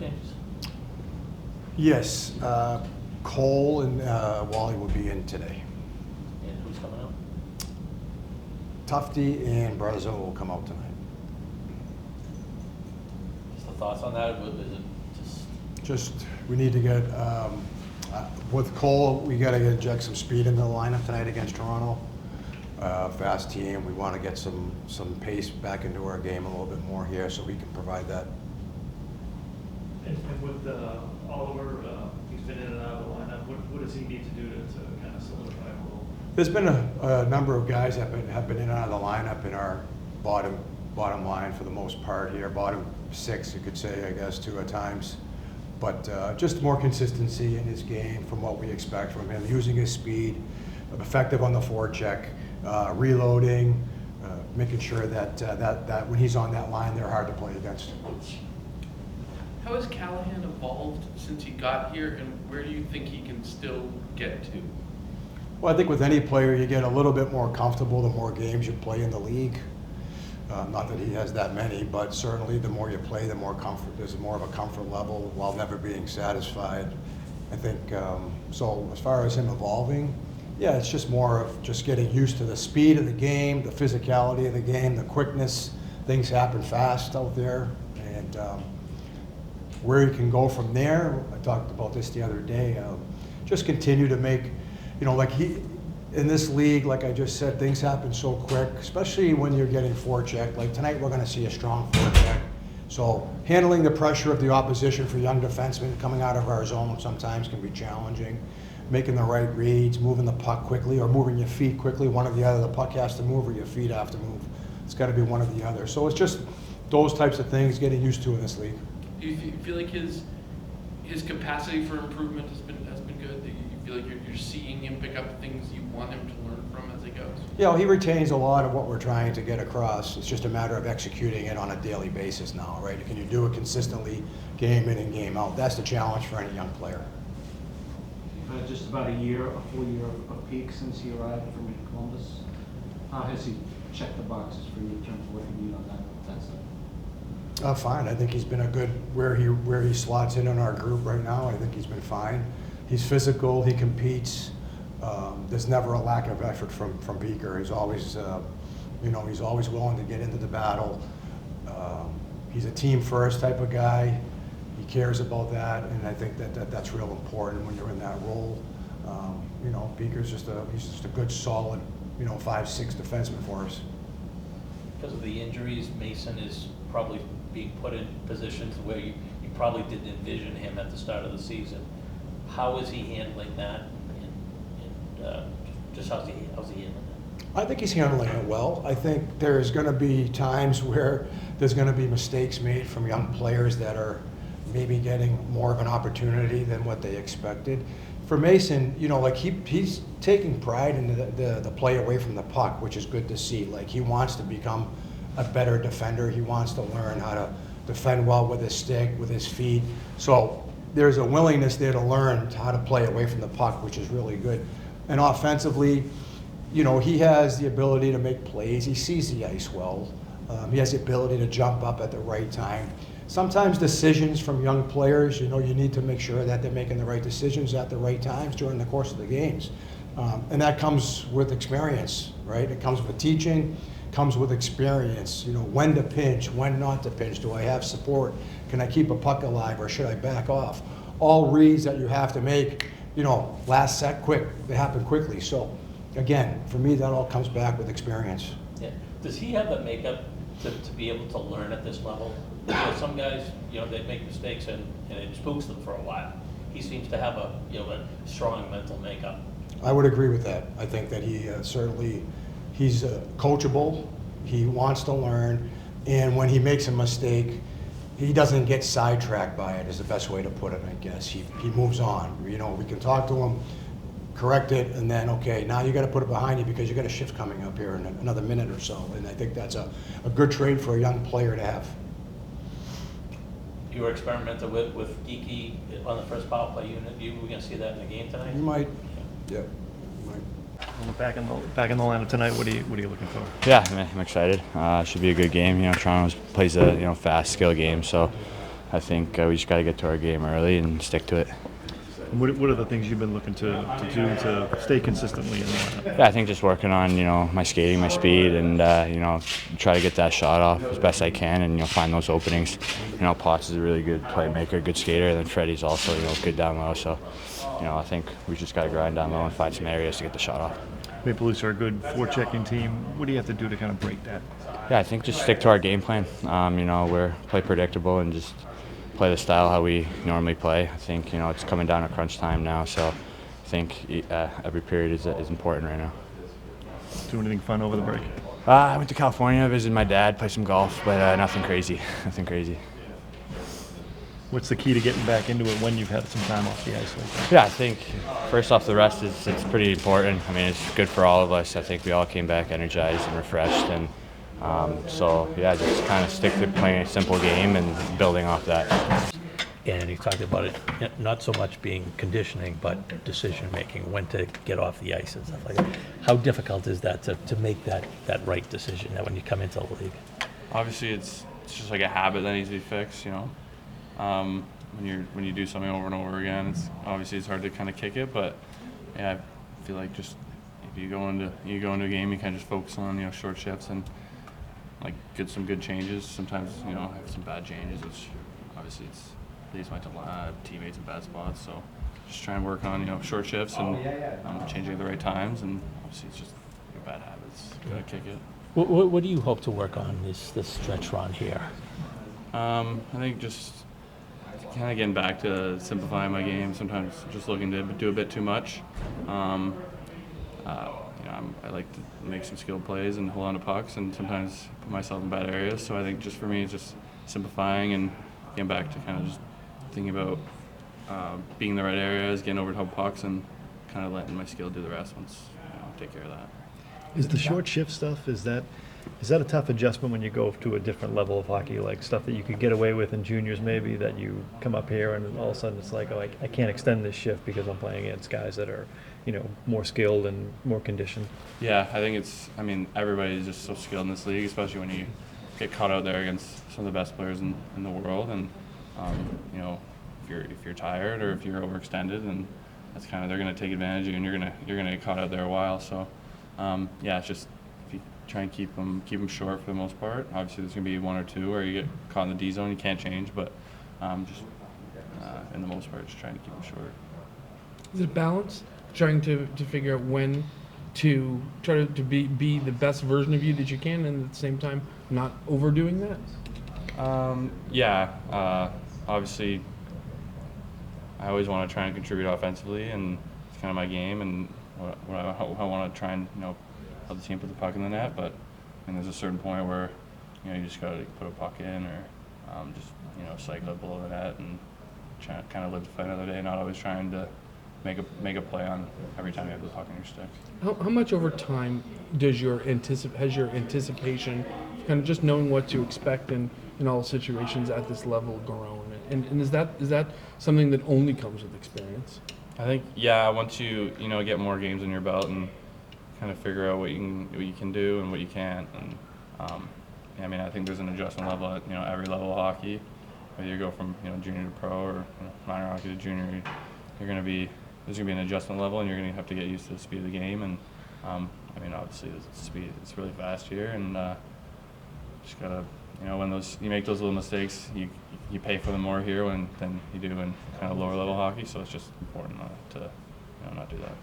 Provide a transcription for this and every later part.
changes? Yes, Cole and Wally will be in today. And who's coming out? Tufty and Brazo will come out tonight. Just the thoughts on that? Is it Just we need to get with Cole. We got to inject some speed into the lineup tonight against Toronto. Fast team. We want to get some pace back into our game a little bit more here, so we can provide that. And with Oliver, he's been in and out of the lineup. What does he need to do to kind of solidify a role? There's been a number of guys that have been in and out of the lineup in our bottom line for the most part here. Bottom six, you could say, I guess, too at times. But just more consistency in his game from what we expect from him, using his speed, effective on the forecheck, reloading, making sure that when he's on that line, they're hard to play against. How has Callahan evolved since he got here, and where do you think he can still get to? Well, I think with any player, you get a little bit more comfortable the more games you play in the league. Not that he has that many, but certainly the more you play, the more comfort. There's more of a comfort level while never being satisfied. I think so. As far as him evolving, yeah, it's just more of just getting used to the speed of the game, the physicality of the game, the quickness. Things happen fast out there, and where you can go from there. I talked about this the other day. Just continue to make, like in this league, like I just said, things happen so quick, especially when you're getting forecheck. Like tonight, we're going to see a strong forecheck. So handling the pressure of the opposition for young defensemen coming out of our zone sometimes can be challenging. Making the right reads, moving the puck quickly, or moving your feet quickly. One or the other. The puck has to move, or your feet have to move. It's got to be one or the other. So it's just those types of things getting used to in this league. Do you feel like his capacity for improvement has been good? Do you feel like you're seeing him pick up things you want him to learn from as he goes? Yeah, he retains a lot of what we're trying to get across. It's just a matter of executing it on a daily basis now, right? Can you do it consistently, game in and game out? That's the challenge for any young player. You've had just about a full year of peak since he arrived from Columbus. How has he checked the boxes for you in terms of what you need on that side? Fine. I think he's been a good where he slots in our group right now. I think he's been fine. He's physical. He competes. There's never a lack of effort from Beaker. He's always, he's always willing to get into the battle. He's a team first type of guy. He cares about that, and I think that's real important when you're in that role. Beaker's he's just a good, solid, 5'6" defenseman for us. Because of the injuries, Mason is probably being put in positions where you probably didn't envision him at the start of the season. How is he handling that? And just how's he handling that? I think he's handling it well. I think there's going to be times where there's going to be mistakes made from young players that are maybe getting more of an opportunity than what they expected. For Mason, he's taking pride in the play away from the puck, which is good to see. Like he wants to become a better defender. He wants to learn how to defend well with his stick, with his feet. So there's a willingness there to learn how to play away from the puck, which is really good. And offensively, he has the ability to make plays. He sees the ice well. He has the ability to jump up at the right time. Sometimes decisions from young players, you need to make sure that they're making the right decisions at the right times during the course of the games. And that comes with experience, right? It comes with teaching, comes with experience. When to pinch, when not to pinch. Do I have support? Can I keep a puck alive, or should I back off? All reads that you have to make, last set quick. They happen quickly. So, again, for me, that all comes back with experience. Yeah. Does he have the makeup to be able to learn at this level? Some guys, they make mistakes and it spooks them for a while. He seems to have a strong mental makeup. I would agree with that. I think that he he's coachable. He wants to learn, and when he makes a mistake, he doesn't get sidetracked by it. Is the best way to put it, I guess. He moves on. We can talk to him, correct it, and then okay, now you got to put it behind you because you got a shift coming up here in another minute or so. And I think that's a good trait for a young player to have. You were experimenting with Geeky on the first power play unit. We're going to see that in the game tonight? You might. Yeah. You might. Back in the lineup tonight. What are you looking for? Yeah, I'm excited. Should be a good game. Toronto plays a fast skill game, so I think we just got to get to our game early and stick to it. And what are the things you've been looking to do to stay consistently in the lineup? Yeah, I think just working on, my skating, my speed, and, try to get that shot off as best I can and, find those openings. Potts is a really good playmaker, good skater, and then Freddie's also, good down low. So, I think we just got to grind down low and find some areas to get the shot off. Maple Leafs are a good forechecking team. What do you have to do to kind of break that? Yeah, I think just stick to our game plan. We're play predictable and just play the style how we normally play. I think, it's coming down to crunch time now, so I think every period is important right now. Do anything fun over the break? I went to California, visited my dad, played some golf, but nothing crazy. Nothing crazy. What's the key to getting back into it when you've had some time off the ice like that? Yeah, I think first off, the rest it's pretty important. I mean, it's good for all of us. I think we all came back energized and refreshed, and just kind of stick to playing a simple game and building off that. And he talked about it, not so much being conditioning, but decision making, when to get off the ice and stuff like that. How difficult is that to make that right decision when you come into the league? Obviously, it's just like a habit that needs to be fixed. When you do something over and over again, it's hard to kind of kick it. But yeah, I feel like just if you go into a game, you kind of just focus on short shifts and like get some good changes. Sometimes have some bad changes, which obviously leaves my teammates in bad spots. So just try and work on short shifts and changing at the right times. And obviously it's just bad habits. Gotta kick it. What do you hope to work on this stretch run here? I think just kind of getting back to simplifying my game. Sometimes just looking to do a bit too much. I like to make some skilled plays and hold on to pucks, and sometimes put myself in bad areas. So I think just for me, it's just simplifying and getting back to kind of just thinking about being in the right areas, getting over top pucks, and kind of letting my skill do the rest once take care of that. Is the short shift stuff, is that a tough adjustment when you go to a different level of hockey, like stuff that you could get away with in juniors maybe, that you come up here and all of a sudden it's like, oh, I can't extend this shift because I'm playing against guys that are, more skilled and more conditioned? Yeah, I think everybody's just so skilled in this league, especially when you get caught out there against some of the best players in the world. And, if you're tired or if you're overextended, then that's kind of, they're going to take advantage of you, and you're going to get caught out there a while. So, it's just, if you try and keep them short for the most part. Obviously, there's going to be one or two where you get caught in the D zone, you can't change, but in the most part, just trying to keep them short. Is it balance? Trying to figure out when to try to be the best version of you that you can, and at the same time not overdoing that? Obviously, I always want to try and contribute offensively, and it's kind of my game, and what I want to try and help the team put the puck in the net. But there's a certain point where you just got to put a puck in, or just cycle it below the net and try to kind of live to fight another day, not always trying to make a play on every time you have the puck in your stick. How much over time has your anticipation, kind of just knowing what to expect in all situations at this level, grown? And is that something that only comes with experience? I think once you get more games in your belt and kind of figure out what you can do and what you can't, and I think there's an adjustment level at every level of hockey. Whether you go from junior to pro or minor hockey to junior, there's going to be an adjustment level, and you're going to have to get used to the speed of the game. And obviously the speed, it's really fast here, and just gotta when you make those little mistakes, you pay for them more here than you do in kind of lower level hockey. So it's just important to not do that.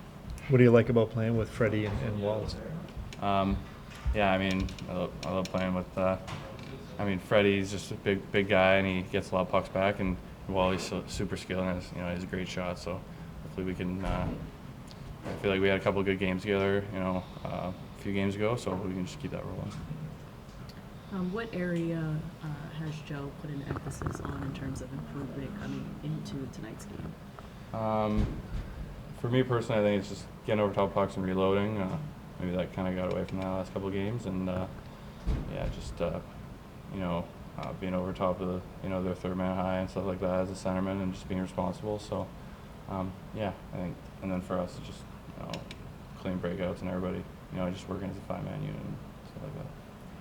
What do you like about playing with Freddie and Walls? I love playing with. Freddie's just a big guy, and he gets a lot of pucks back, and Wally's so super skilled and has a great shot. So hopefully we can. I feel like we had a couple of good games together, a few games ago. So hopefully we can just keep that rolling. What area has Joe put an emphasis on in terms of improvement coming into tonight's game? For me personally, I think it's just getting over top pucks and reloading. Maybe that kind of got away from the last couple of games, and being over top of their third man high and stuff like that as a centerman, and just being responsible. So I think, and then for us, it's just clean breakouts and everybody just working as a 5-man unit and stuff like that.